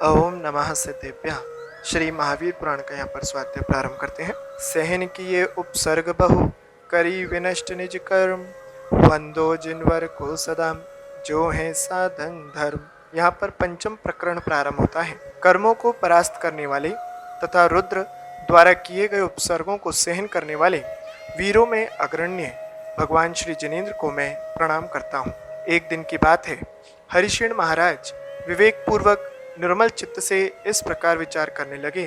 ओम नमः सिद्धेभ्यः। श्री महावीर पुराण का यहाँ पर स्वाध्याय प्रारंभ करते हैं। सहन किए उपसर्ग बहु, करी विनष्ट निज कर्म, वंदो जिनवर को सदा, जो है साधन धर्म। यहाँ पर पंचम प्रकरण प्रारंभ होता है। कर्मों को परास्त करने वाले तथा रुद्र द्वारा किए गए उपसर्गों को सहन करने वाले वीरों में अग्रण्य भगवान श्री जिनेन्द्र को मैं प्रणाम करता हूँ। एक दिन की बात है, हरिशेन महाराज विवेक पूर्वक निर्मल चित्त से इस प्रकार विचार करने लगे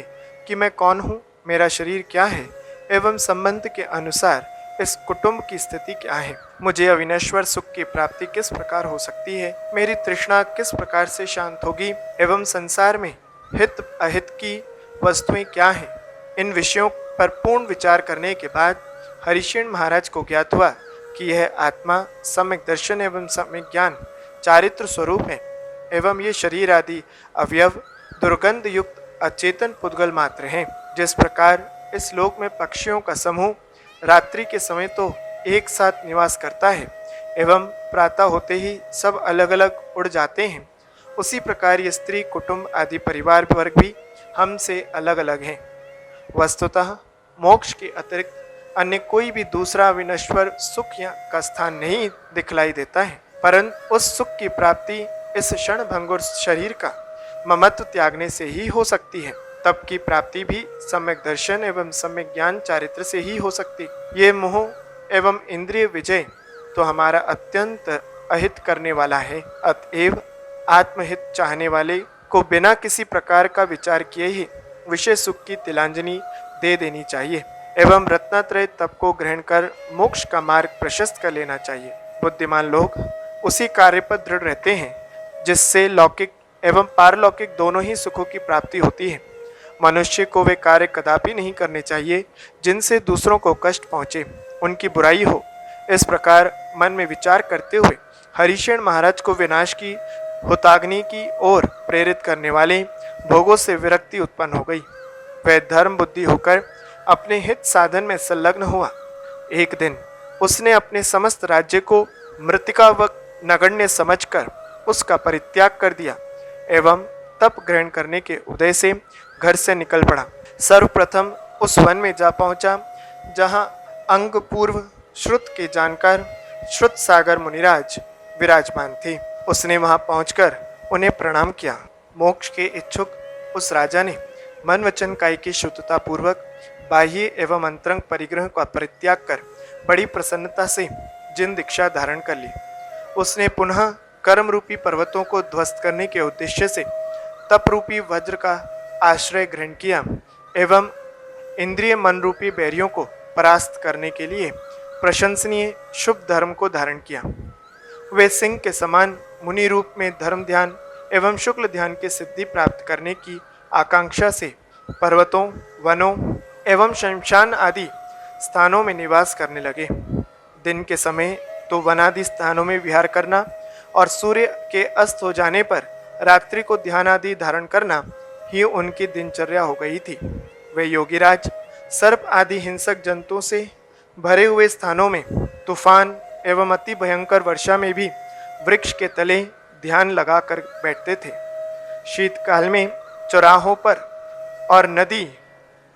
कि मैं कौन हूँ, मेरा शरीर क्या है एवं संबंध के अनुसार इस कुटुंब की स्थिति क्या है, मुझे अविनश्वर सुख की प्राप्ति किस प्रकार हो सकती है, मेरी तृष्णा किस प्रकार से शांत होगी एवं संसार में हित अहित की वस्तुएं क्या हैं। इन विषयों पर पूर्ण विचार करने के बाद हरिशेन महाराज को ज्ञात हुआ कि यह आत्मा सम्यक दर्शन एवं सम्यक ज्ञान चारित्र स्वरूप है एवं ये शरीर आदि अवयव दुर्गंध युक्त अचेतन पुद्गल मात्र हैं। जिस प्रकार इस लोक में पक्षियों का समूह रात्रि के समय तो एक साथ निवास करता है एवं प्रातः होते ही सब अलग अलग उड़ जाते हैं, उसी प्रकार ये स्त्री कुटुंब आदि परिवार वर्ग भी हमसे अलग अलग हैं। वस्तुतः मोक्ष के अतिरिक्त अन्य कोई भी दूसरा विनश्वर सुख का स्थान नहीं दिखलाई देता है, परंतु उस सुख की प्राप्ति इस क्षण भंगुर शरीर का ममत्व त्यागने से ही हो सकती है। तब की प्राप्ति भी सम्यक दर्शन एवं सम्यक ज्ञान चारित्र से ही हो सकती। ये मोह एवं इंद्रिय विजय तो हमारा अत्यंत अहित करने वाला है। अतएव आत्महित चाहने वाले को बिना किसी प्रकार का विचार किए ही विषय सुख की तिलांजलि दे देनी चाहिए एवं रत्नात्रय तप को ग्रहण कर मोक्ष का मार्ग प्रशस्त कर लेना चाहिए। बुद्धिमान लोग उसी कार्य पर दृढ़ रहते हैं जिससे लौकिक एवं पारलौकिक दोनों ही सुखों की प्राप्ति होती है। मनुष्य को वे कार्य कदापि नहीं करने चाहिए जिनसे दूसरों को कष्ट पहुँचे, उनकी बुराई हो। इस प्रकार मन में विचार करते हुए हरिशेन महाराज को विनाश की हुताग्नि की ओर प्रेरित करने वाले भोगों से विरक्ति उत्पन्न हो गई। वह धर्म बुद्धि होकर अपने हित साधन में संलग्न हुआ। एक दिन उसने अपने समस्त राज्य को मृतिका व नगण्य समझकर उसका परित्याग कर दिया एवं तप ग्रहण करने के उदय से घर से निकल पड़ा। सर्वप्रथम उस वन में जा पहुंचा जहां अंग पूर्व श्रुत के जानकार श्रुत सागर मुनिराज विराजमान थे। उसने वहां पहुंचकर उन्हें प्रणाम किया। मोक्ष के इच्छुक उस राजा ने मन वचन कायी की शुद्धता पूर्वक बाह्य एवं अंतरंग परिग्रह का परित्याग कर बड़ी प्रसन्नता से जिन दीक्षा धारण कर ली। उसने पुनः कर्म रूपी पर्वतों को ध्वस्त करने के उद्देश्य से तप रूपी वज्र का आश्रय ग्रहण किया एवं इंद्रिय मन रूपी बैरियों को परास्त करने के लिए प्रशंसनीय शुभ धर्म को धारण किया। वे सिंह के समान मुनि रूप में धर्म ध्यान एवं शुक्ल ध्यान की सिद्धि प्राप्त करने की आकांक्षा से पर्वतों, वनों एवं शमशान आदि स्थानों में निवास करने लगे। दिन के समय तो वनादि स्थानों में विहार करना और सूर्य के अस्त हो जाने पर रात्रि को ध्यान आदि धारण करना ही उनकी दिनचर्या हो गई थी। वे योगीराज सर्प आदि हिंसक जंतुओं से भरे हुए स्थानों में, तूफान एवं अति भयंकर वर्षा में भी वृक्ष के तले ध्यान लगाकर बैठते थे। शीतकाल में चौराहों पर और नदी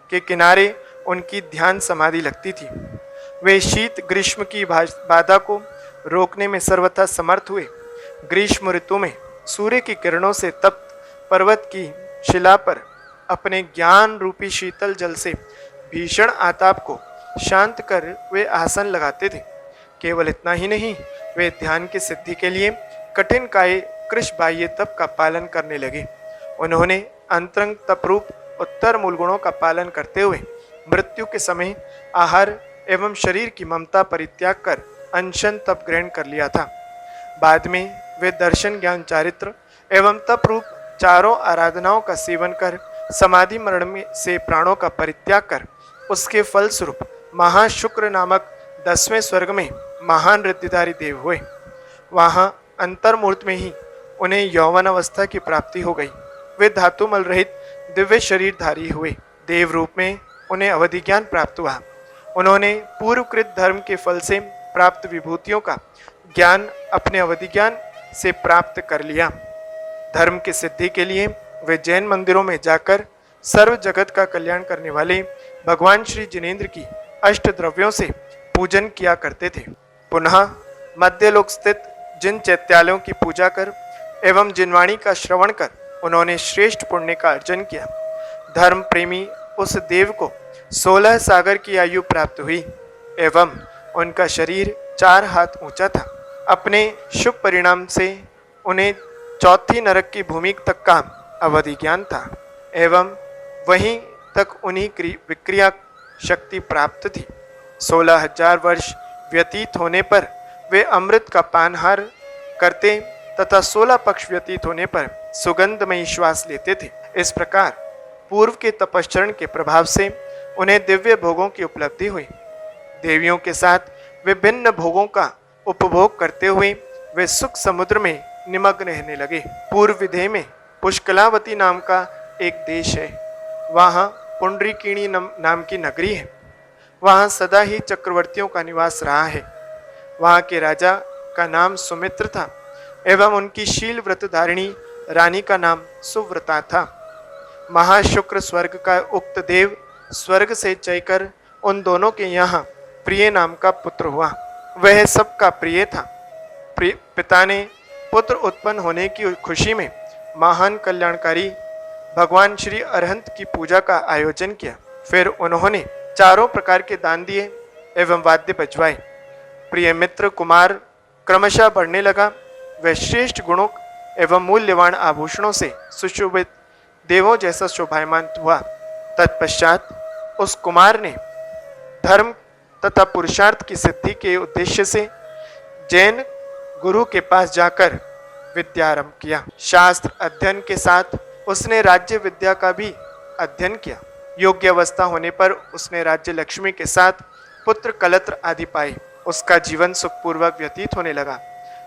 के किनारे उनकी ध्यान समाधि लगती थी। वे शीत ग्रीष्म की बाधा को रोकने में सर्वथा समर्थ हुए। ग्रीष्म ऋतु में सूर्य की किरणों से तप्त पर्वत की शिला पर अपने ज्ञान रूपी शीतल जल से भीषण आताप को शांत कर वे आसन लगाते थे। केवल इतना ही नहीं, वे ध्यान की सिद्धि के लिए कठिन काय कृश बाह्य तप का पालन करने लगे। उन्होंने अंतरंग तपरूप उत्तर मूल गुणों का पालन करते हुए मृत्यु के समय आहार एवं शरीर की ममता परित्याग कर अनशन तप ग्रहण कर लिया था। बाद में वे दर्शन ज्ञान चारित्र एवं तप रूप चारों आराधनाओं का सेवन कर समाधि मरण में से प्राणों का परित्याग कर उसके फलस्वरूप महाशुक्र नामक 10वें स्वर्ग में महान रिद्धिधारी देव हुए। वहाँ अंतर्मूर्त में ही उन्हें यौवन अवस्था की प्राप्ति हो गई। वे धातुमल रहित दिव्य शरीरधारी हुए। देव रूप में उन्हें अवधि ज्ञान प्राप्त हुआ। उन्होंने पूर्वकृत धर्म के फल से प्राप्त विभूतियों का ज्ञान अपने अवधि ज्ञान से प्राप्त कर लिया। धर्म की सिद्धि के लिए वे जैन मंदिरों में जाकर सर्व जगत का कल्याण करने वाले भगवान श्री जिनेंद्र की अष्ट द्रव्यों से पूजन किया करते थे। पुनः मध्यलोक स्थित जिन चैत्यालयों की पूजा कर एवं जिनवाणी का श्रवण कर उन्होंने श्रेष्ठ पुण्य का अर्जन किया, धर्म प्रेमी उस देव को 16 सागर की आयु प्राप्त हुई एवं उनका शरीर 4 हाथ ऊंचा था। अपने शुभ परिणाम से उन्हें चौथी नरक की भूमि तक का अवधि ज्ञान था एवं वहीं तक उन्हीं विक्रिया शक्ति प्राप्त थी। 16,000 वर्ष व्यतीत होने पर वे अमृत का पानहार करते तथा 16 पक्ष व्यतीत होने पर सुगंधमयी श्वास लेते थे। इस प्रकार पूर्व के तपश्चरण के प्रभाव से उन्हें दिव्य भोगों की उपलब्धि हुई। देवियों के साथ विभिन्न भोगों का उपभोग करते हुए वे सुख समुद्र में निमग्न रहने लगे। पूर्व विधेय में पुष्कलावती नाम का एक देश है, वहाँ पुंडरीकिणी नाम की नगरी है। वहाँ सदा ही चक्रवर्तियों का निवास रहा है। वहाँ के राजा का नाम सुमित्र था एवं उनकी शील व्रत धारिणी रानी का नाम सुव्रता था। महाशुक्र स्वर्ग का उक्त देव स्वर्ग से चयकर उन दोनों के यहाँ प्रिय नाम का पुत्र हुआ। वह सबका प्रिय था। पिता ने पुत्र उत्पन्न होने की खुशी में महान कल्याणकारी भगवान श्री अरहंत की पूजा का आयोजन किया। फिर उन्होंने चारों प्रकार के दान दिए एवं वाद्य बजवाए। प्रिय मित्र कुमार क्रमशः बढ़ने लगा। वह श्रेष्ठ गुणों एवं मूल्यवान आभूषणों से सुशोभित देवों जैसा शोभायमान हुआ। तत्पश्चात उस कुमार ने धर्म तथा पुरुषार्थ की सिद्धि के उद्देश्य से जैन गुरु के पास जाकर विद्यारंभ किया। शास्त्र अध्ययन के साथ उसने राज्य विद्या का भी अध्ययन किया। योग्य अवस्था होने पर उसने राज्य लक्ष्मी के साथ पुत्र कलत्र आदि पाए। उसका जीवन सुखपूर्वक व्यतीत होने लगा।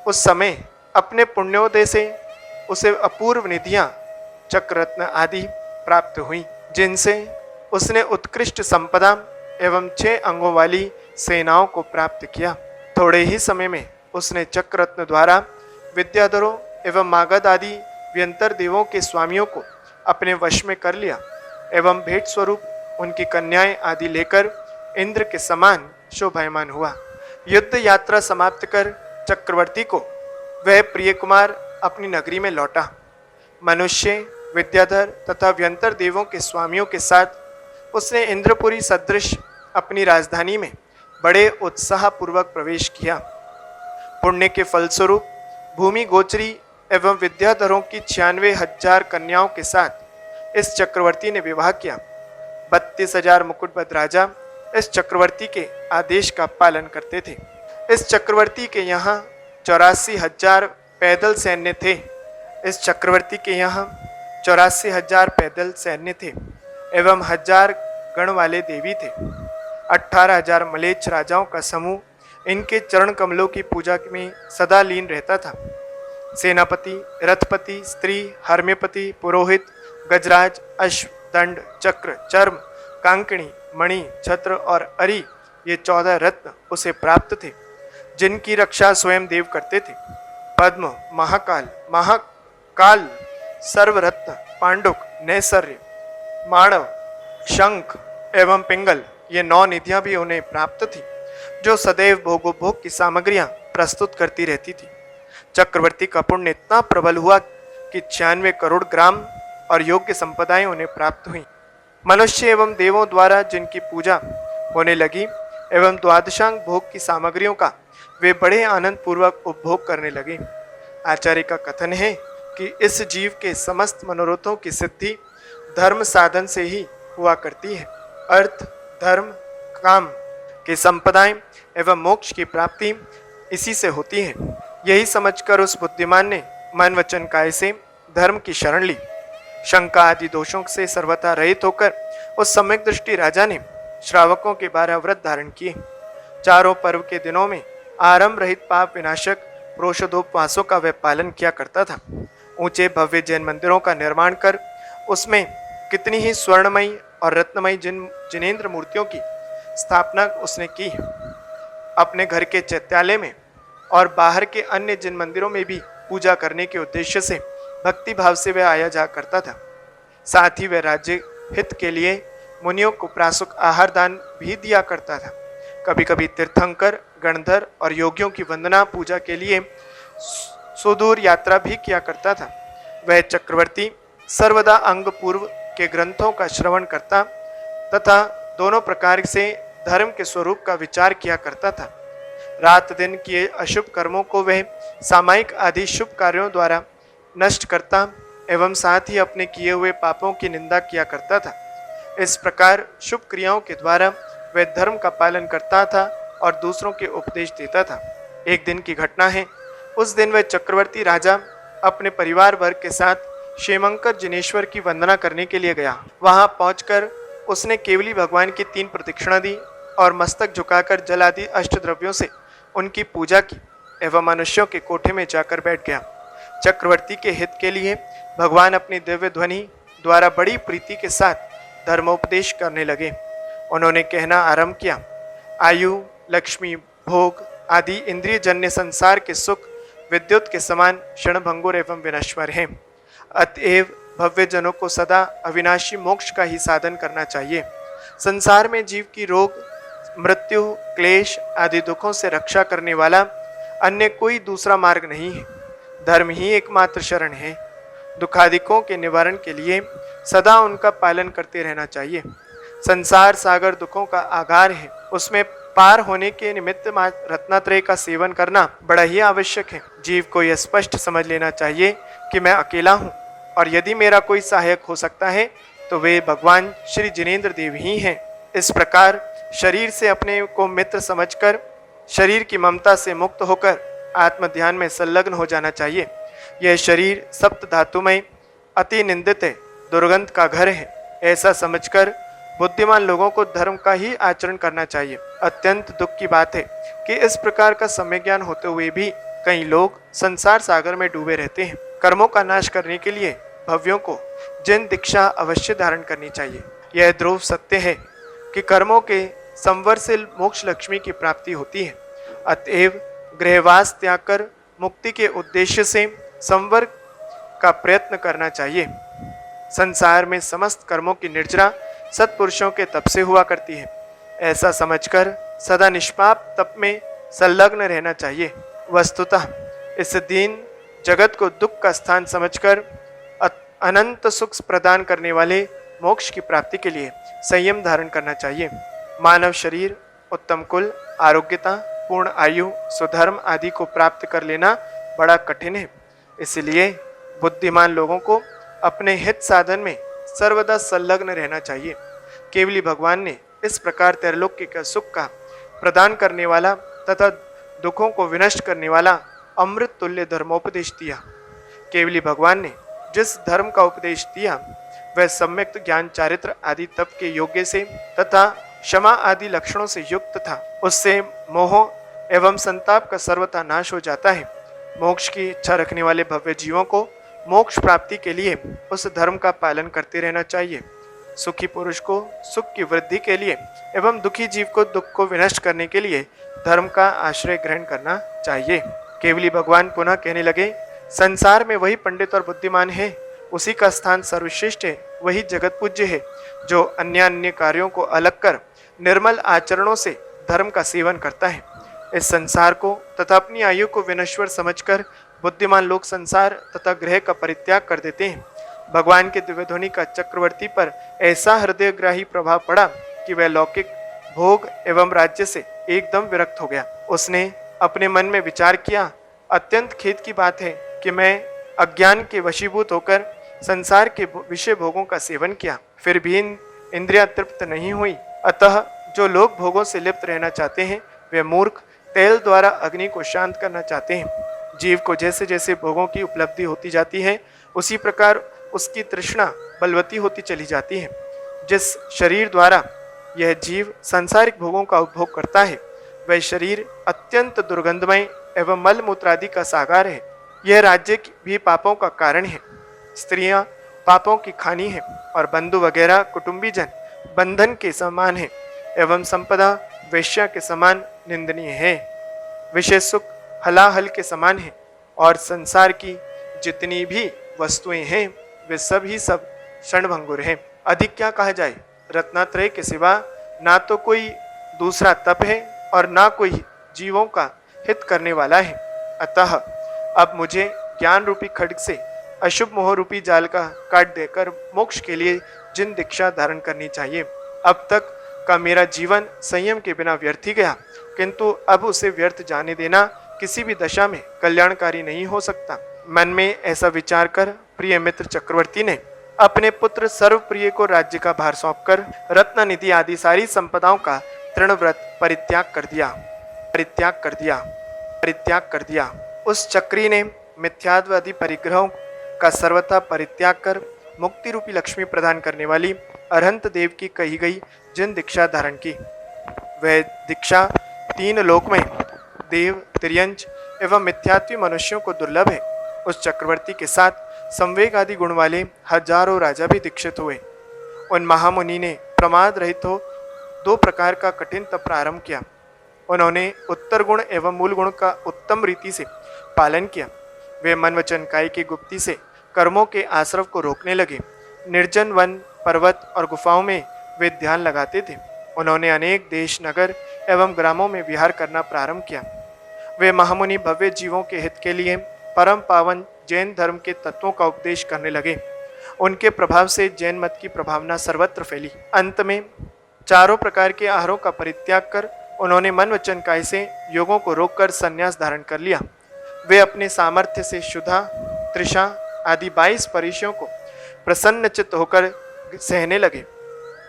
उस समय अपने पुण्योदय से उसे अपूर्व निधियां चक्ररत्न आदि प्राप्त हुई, जिनसे उसने उत्कृष्ट संपदा एवं 6 अंगों वाली सेनाओं को प्राप्त किया। थोड़े ही समय में उसने चक्ररत्न द्वारा विद्याधरों एवं मागध आदि व्यंतर देवों के स्वामियों को अपने वश में कर लिया एवं भेंट स्वरूप उनकी कन्याएं आदि लेकर इंद्र के समान शोभायमान हुआ। युद्ध यात्रा समाप्त कर चक्रवर्ती को वह प्रिय कुमार अपनी नगरी में लौटा। मनुष्य विद्याधर तथा व्यंतर देवों के स्वामियों के साथ उसने इंद्रपुरी सदृश अपनी राजधानी में बड़े उत्साहपूर्वक प्रवेश किया। पुण्य के फलस्वरूप भूमि गोचरी एवं विद्याधरों की 96,000 कन्याओं के साथ इस चक्रवर्ती ने विवाह किया। 32,000 मुकुटबद्ध राजा इस चक्रवर्ती के आदेश का पालन करते थे। इस चक्रवर्ती के यहाँ 84,000 पैदल सैन्य थे। इस चक्रवर्ती के यहाँ 84,000 पैदल सैन्य थे एवं 1000 गण वाले देवी थे। 18,000 मलेच्छ राजाओं का समूह इनके चरण कमलों की पूजा में सदा लीन रहता था। सेनापति, रथपति, स्त्री, हर्म्यपति, पुरोहित, गजराज, अश्व, दंड, चक्र, चर्म, कांकणी, मणि, छत्र और अरि ये 14 रत्न उसे प्राप्त थे, जिनकी रक्षा स्वयं देव करते थे। पद्म, महाकाल, सर्वरत्न, पांडुक, नैसर्य, माणव, शंख एवं पिंगल ये 9 निधियां भी उन्हें प्राप्त थी, जो सदैव भोगोपभोग की सामग्रियां प्रस्तुत करती रहती थी। चक्रवर्ती का पुण्य इतना प्रबल हुआ कि 96 करोड़ ग्राम और योग्य संपदाएं उन्हें प्राप्त हुई। मनुष्य एवं देवों द्वारा जिनकी पूजा होने लगी एवं द्वादशांग भोग की सामग्रियों का वे बड़े आनंद पूर्वक उपभोग करने लगे। आचार्य का कथन है कि इस जीव के समस्त मनोरथों की सिद्धि धर्म साधन से ही हुआ करती है। अर्थ, धर्म, काम की संपदाएं एवं मोक्ष की प्राप्ति इसी से होती है। यही समझकर उस बुद्धिमान ने मन वचन काय से धर्म की शरण ली। शंका आदि दोषों से सर्वथा रहित होकर उस सम्यक दृष्टि राजा ने श्रावकों के 12 व्रत धारण किए। चारों पर्व के दिनों में आरंभ रहित पाप विनाशक प्रोषदोपवासों का वह पालन किया करता था। ऊंचे भव्य जैन मंदिरों का निर्माण कर उसमें कितनी ही स्वर्णमयी और रत्नमयी जिनेंद्र मूर्तियों की स्थापना उसने की। अपने घर के चैत्यालय में और बाहर के अन्य जिन मंदिरों में भी पूजा करने के उद्देश्य से भक्ति भाव से वह आया जा करता था। साथ ही वह राज्य हित के लिए मुनियों को प्रासुक आहार दान भी दिया करता था। कभी कभी तीर्थंकर, गणधर और योगियों की वंदना पूजा के लिए सुदूर यात्रा भी किया करता था। वह चक्रवर्ती सर्वदा अंग पूर्व के ग्रंथों का श्रवण करता तथा दोनों प्रकार से धर्म के स्वरूप का विचार किया करता था। रात दिन किए अशुभ कर्मों को वह सामायिक आदि शुभ कार्यों द्वारा नष्ट करता एवं साथ ही अपने किए हुए पापों की निंदा किया करता था। इस प्रकार शुभ क्रियाओं के द्वारा वह धर्म का पालन करता था और दूसरों के उपदेश देता था। एक दिन की घटना है। उस दिन वह चक्रवर्ती राजा अपने परिवार वर्ग के साथ क्षेमंकर जिनेश्वर की वंदना करने के लिए गया। वहां पहुंचकर उसने केवली भगवान की 3 प्रदक्षिणा दी और मस्तक झुकाकर जल आदि अष्टद्रव्यों से उनकी पूजा की एवं मनुष्यों के कोठे में जाकर बैठ गया। चक्रवर्ती के हित के लिए भगवान अपनी दिव्य ध्वनि द्वारा बड़ी प्रीति के साथ धर्मोपदेश करने लगे। उन्होंने कहना आरंभ किया, आयु, लक्ष्मी, भोग आदि इंद्रिय जन्य संसार के सुख विद्युत के समान क्षणभंगुर एवं विनश्वर हैं। अतएव भव्य जनों को सदा अविनाशी मोक्ष का ही साधन करना चाहिए। संसार में जीव की रोग, मृत्यु, क्लेश आदि दुखों से रक्षा करने वाला अन्य कोई दूसरा मार्ग नहीं है। धर्म ही एकमात्र शरण है। दुखादिकों के निवारण के लिए सदा उनका पालन करते रहना चाहिए। संसार सागर दुखों का आगार है। उसमें पार होने के निमित्त रत्नात्रय का सेवन करना बड़ा ही आवश्यक है। जीव को यह स्पष्ट समझ लेना चाहिए कि मैं अकेला हूँ और यदि मेरा कोई सहायक हो सकता है तो वे भगवान श्री जिनेंद्र देव ही हैं। इस प्रकार शरीर से अपने को मित्र समझकर शरीर की ममता से मुक्त होकर आत्म ध्यान में संलग्न हो जाना चाहिए। यह शरीर सप्त धातुमय, अति निंदित है, दुर्गंध का घर है, ऐसा समझकर बुद्धिमान लोगों को धर्म का ही आचरण करना चाहिए। अत्यंत दुख की बात है कि इस प्रकार का सम्यक ज्ञान होते हुए भी कई लोग संसार सागर में डूबे रहते हैं। कर्मों का नाश करने के लिए भव्यों को जिन दीक्षा अवश्य धारण करनी चाहिए। यह ध्रुव सत्य है कि कर्मों के संवर से मोक्ष लक्ष्मी की प्राप्ति होती है। अतएव गृहवास त्याग कर मुक्ति के उद्देश्य से संवर का प्रयत्न करना चाहिए। संसार में समस्त कर्मों की निर्जरा सत्पुरुषों के तप से हुआ करती है। ऐसा समझकर सदा निष्पाप तप में संलग्न रहना चाहिए। वस्तुतः इस दीन जगत को दुख का स्थान समझकर अनंत सुख प्रदान करने वाले मोक्ष की प्राप्ति के लिए संयम धारण करना चाहिए। मानव शरीर, उत्तम कुल, आरोग्यता, पूर्ण आयु, सुधर्म आदि को प्राप्त कर लेना बड़ा कठिन है। इसलिए बुद्धिमान लोगों को अपने हित साधन में सर्वदा संलग्न रहना चाहिए। केवली भगवान ने इस प्रकार त्रैलोक्य का सुख का प्रदान करने वाला तथा दुखों को विनष्ट करने वाला अमृत तुल्य धर्मोपदेश दिया। केवली भगवान ने जिस धर्म का उपदेश दिया वह सम्यक ज्ञान, चारित्र आदि तप के योग्य से तथा क्षमा आदि लक्षणों से युक्त था। उससे मोह एवं संताप का सर्वथा नाश हो जाता है। मोक्ष की इच्छा रखने वाले भव्य जीवों को मोक्ष प्राप्ति के लिए उस धर्म का पालन करते रहना चाहिए। सुखी पुरुष को सुख की वृद्धि के लिए एवं दुखी जीव को दुख को विनष्ट करने के लिए धर्म का आश्रय ग्रहण करना चाहिए। केवली भगवान पुनः कहने लगे, संसार में वही पंडित और बुद्धिमान है, उसी का स्थान सर्वश्रेष्ठ है, वही जगत पूज्य है जो अन्य अन्य कार्यों को अलग कर निर्मल आचरणों से धर्म का सेवन करता है। इस संसार को तथा अपनी आयु को विनश्वर समझकर बुद्धिमान लोग संसार तथा ग्रह का परित्याग कर देते हैं। भगवान के दिव्य ध्वनि का चक्रवर्ती पर ऐसा हृदयग्राही प्रभाव पड़ा कि वह लौकिक भोग एवं राज्य से एकदम विरक्त हो गया। उसने अपने मन में विचार किया, अत्यंत खेद की बात है कि मैं अज्ञान के वशीभूत होकर संसार के विषय भोगों का सेवन किया, फिर भी इंद्रियां तृप्त नहीं हुई। अतः जो लोग भोगों से लिप्त रहना चाहते हैं वे मूर्ख तेल द्वारा अग्नि को शांत करना चाहते हैं। जीव को जैसे जैसे भोगों की उपलब्धि होती जाती है उसी प्रकार उसकी तृष्णा बलवती होती चली जाती है। जिस शरीर द्वारा यह जीव सांसारिक भोगों का उपभोग करता है वह शरीर अत्यंत दुर्गंधमय एवं मल मूत्रादि का सागर है। यह राज्य भी पापों का कारण है। स्त्रियां पापों की खानी है और बंधु वगैरह कुटुंबीजन बंधन के समान है एवं संपदा वेश्या के समान निंदनीय है। विषय सुख हलाहल के समान है और संसार की जितनी भी वस्तुएं हैं वे सब ही सब क्षणभंगुर हैं। अधिक क्या कहा जाए, रत्नात्रय के सिवा ना तो कोई दूसरा तप है और ना कोई जीवों का हित करने वाला है। अतः अब मुझे ज्ञान रूपी खड्ग से अशुभ मोह रूपी जाल का काट देकर मोक्ष के लिए जिन दीक्षा धारण करनी चाहिए। अब तक का मेरा जीवन संयम के बिना व्यर्थ ही गया, किंतु अब उसे व्यर्थ जाने देना किसी भी दशा में कल्याणकारी नहीं हो सकता। मन में ऐसा विचार कर प्रिय मित्र चक्रवर्ती ने अपने पुत्र सर्वप्रिय को राज्य का भार सौंपकर रत्न निधि आदि सारी संपदाओं का तृणव्रत परित्याग कर दिया। उस चक्री ने मिथ्यात्वादी परिग्रहों का सर्वथा परित्याग कर मुक्ति रूपी लक्ष्मी प्रदान करने वाली अरहंत देव की कही गई जिन दीक्षा धारण की, वह दीक्षा तीन लोक में देव, तिर्यंच एवं मिथ्यात्वी मनुष्यों को दुर्लभ है। उस चक्रवर्ती के साथ संवेग आदि गुण वाले हजारों राजा भी दीक्षित हुए। उन महामुनि ने प्रमाद रहित हो 2 प्रकार का कठिन तप प्रारंभ किया। उन्होंने उत्तर गुण एवं मूल गुण का उत्तम रीति से पालन किया। वे मन वचन काय की गुप्ती से कर्मों के आश्रव को रोकने लगे। निर्जन वन, पर्वत और गुफाओं में वे ध्यान लगाते थे। उन्होंने अनेक देश, नगर एवं ग्रामों में विहार करना प्रारंभ किया। वे महामुनि भव्य जीवों के हित के लिए परम पावन जैन धर्म के तत्वों का उपदेश करने लगे। उनके प्रभाव से जैन मत की प्रभावना सर्वत्र फैली। अंत में चारों प्रकार के आहारों का परित्याग कर उन्होंने मन वचन काय से योगों को रोककर संन्यास धारण कर लिया। वे अपने सामर्थ्य से शुद्धा, त्रिषा आदि 22 परिचयों को प्रसन्नचित्त होकर सहने लगे।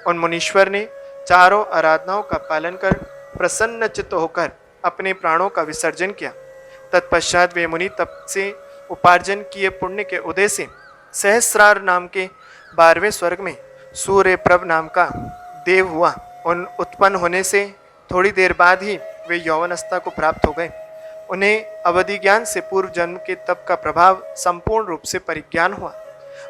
उन मुनीश्वर ने चारों आराधनाओं का पालन कर प्रसन्नचित्त होकर अपने प्राणों का विसर्जन किया। तत्पश्चात वे मुनि तप से उपार्जन किए पुण्य के उदय से सहस्रार नाम के 12वें स्वर्ग में सूर्य प्रभ नाम का देव हुआ। उन उत्पन्न होने से थोड़ी देर बाद ही वे यौवनस्था को प्राप्त हो गए। उन्हें अवधि ज्ञान से पूर्व जन्म के तप का प्रभाव संपूर्ण रूप से परिज्ञान हुआ।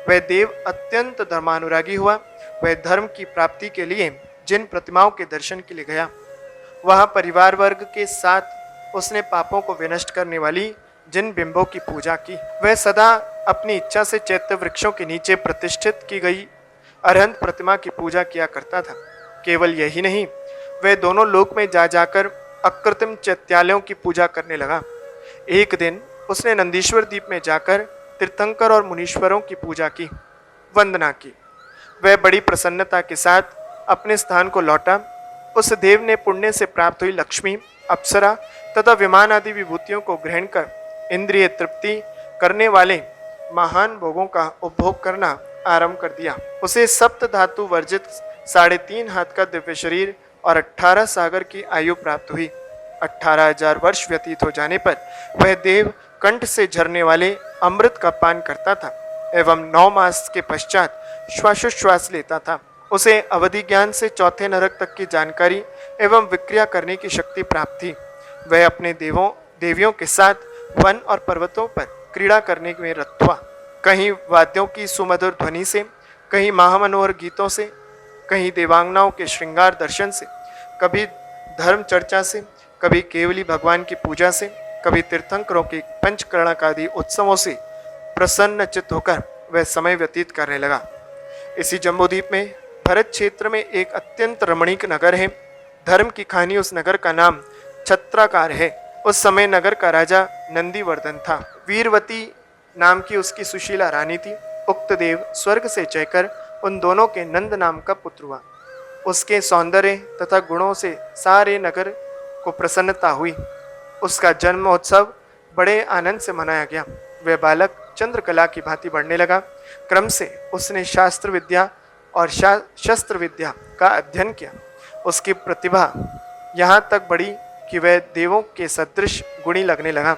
वह देव अत्यंत धर्मानुरागी हुआ। वह धर्म की प्राप्ति के लिए जिन प्रतिमाओं के दर्शन के लिए गया, वहाँ परिवार वर्ग के साथ उसने पापों को विनष्ट करने वाली जिन बिंबों की पूजा की। वह सदा अपनी इच्छा से चैत्य वृक्षों के नीचे प्रतिष्ठित की गई अरहंत प्रतिमा की पूजा किया करता था। केवल यही नहीं, वह दोनों लोक में जा जाकर अकृत्रिम चैत्यालयों की पूजा करने लगा। एक दिन उसने नंदीश्वर द्वीप में जाकर तीर्थंकर और मुनीश्वरों की पूजा की, वंदना की। वह बड़ी प्रसन्नता के साथ अपने स्थान को लौटा। उस देव ने पुण्य से प्राप्त हुई लक्ष्मी, अप्सरा तथा विमान आदि विभूतियों को ग्रहण कर इंद्रिय तृप्ति करने वाले महान भोगों का उपभोग करना आरंभ कर दिया। उसे सप्त धातु वर्जित 3.5 हाथ का दिव्य शरीर और 18 सागर की आयु प्राप्त हुई। 18,000 वर्ष व्यतीत हो जाने पर वह देव कंठ से झरने वाले अमृत का पान करता था एवं 9 मास के पश्चात श्वासोश्वास लेता था। उसे अवधि ज्ञान से चौथे नरक तक की जानकारी एवं विक्रिया करने की शक्ति प्राप्त थी। वह अपने देवियों के साथ वन और पर्वतों पर क्रीड़ा करने में रत हुआ। कहीं वाद्यों की सुमधुर ध्वनि से, कहीं महामनोहर गीतों से, कहीं देवांगनाओं के श्रृंगार दर्शन से, कभी धर्म चर्चा से, कभी केवली भगवान की पूजा से, कभी तीर्थंकरों के पंचकर्णक आदि उत्सवों से प्रसन्न चित्त होकर वह समय व्यतीत करने लगा। इसी जम्बूद्वीप में भरत क्षेत्र में एक अत्यंत रमणीक नगर है। धर्म की कहानी उस नगर का नाम छत्राकार है। उस समय नगर का राजा नंदीवर्धन था। वीरवती नाम की उसकी सुशीला रानी थी। उक्त देव स्वर्ग से चयकर उन दोनों के नंद नाम का पुत्र हुआ। उसके सौंदर्य तथा गुणों से सारे नगर को प्रसन्नता हुई। उसका जन्म महोत्सव बड़े आनंद से मनाया गया। वह बालक चंद्रकला की भांति बढ़ने लगा। क्रम से उसने शास्त्र विद्या और शस्त्र विद्या का अध्ययन किया। उसकी प्रतिभा यहाँ तक बढ़ी कि वह देवों के सदृश गुणी लगने लगा।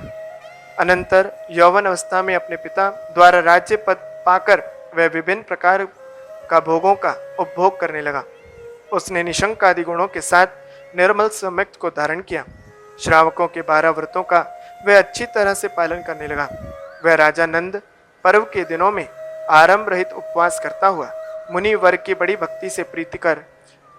अनंतर यौवन अवस्था में अपने पिता द्वारा राज्य पद पाकर वह विभिन्न प्रकार का भोगों का उपभोग करने लगा। उसने निशंक आदि गुणों के साथ निर्मल सम्यक्त को धारण किया। श्रावकों के 12 व्रतों का वह अच्छी तरह से पालन करने लगा। वह राजा नंद पर्व के दिनों में आरंभ रहित उपवास करता हुआ मुनि वर्ग की बड़ी भक्ति से प्रीति कर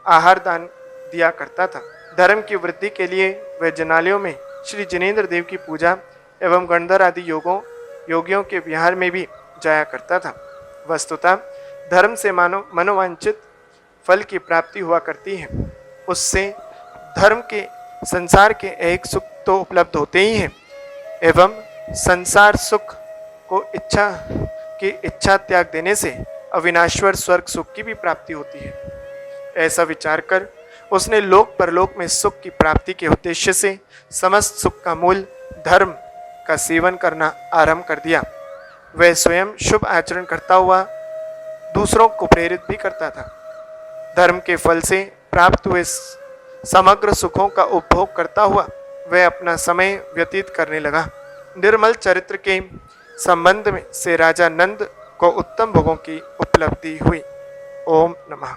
आहार दान दिया करता था। धर्म की वृद्धि के लिए वह जनालयों में श्री जिनेन्द्र देव की पूजा एवं गणधर आदि योगियों के विहार में भी जाया करता था। वस्तुतः धर्म से मनोवांछित फल की प्राप्ति हुआ करती है। उससे धर्म के संसार के एक सुख तो उपलब्ध होते ही हैं, एवं संसार सुख को इच्छा त्याग देने से अविनाश्वर स्वर्ग सुख की भी प्राप्ति होती है। ऐसा विचार कर उसने लोक परलोक में सुख की प्राप्ति के उद्देश्य से समस्त सुख का मूल धर्म का सेवन करना आरंभ कर दिया। वह स्वयं शुभ आचरण करता हुआ दूसरों को प्रेरित भी करता था। धर्म के फल से प्राप्त हुए समग्र सुखों का उपभोग करता हुआ वह अपना समय व्यतीत करने लगा। निर्मल चरित्र के संबंध में से राजा नंद को उत्तम भोगों की उपलब्धि हुई। ओम नमः।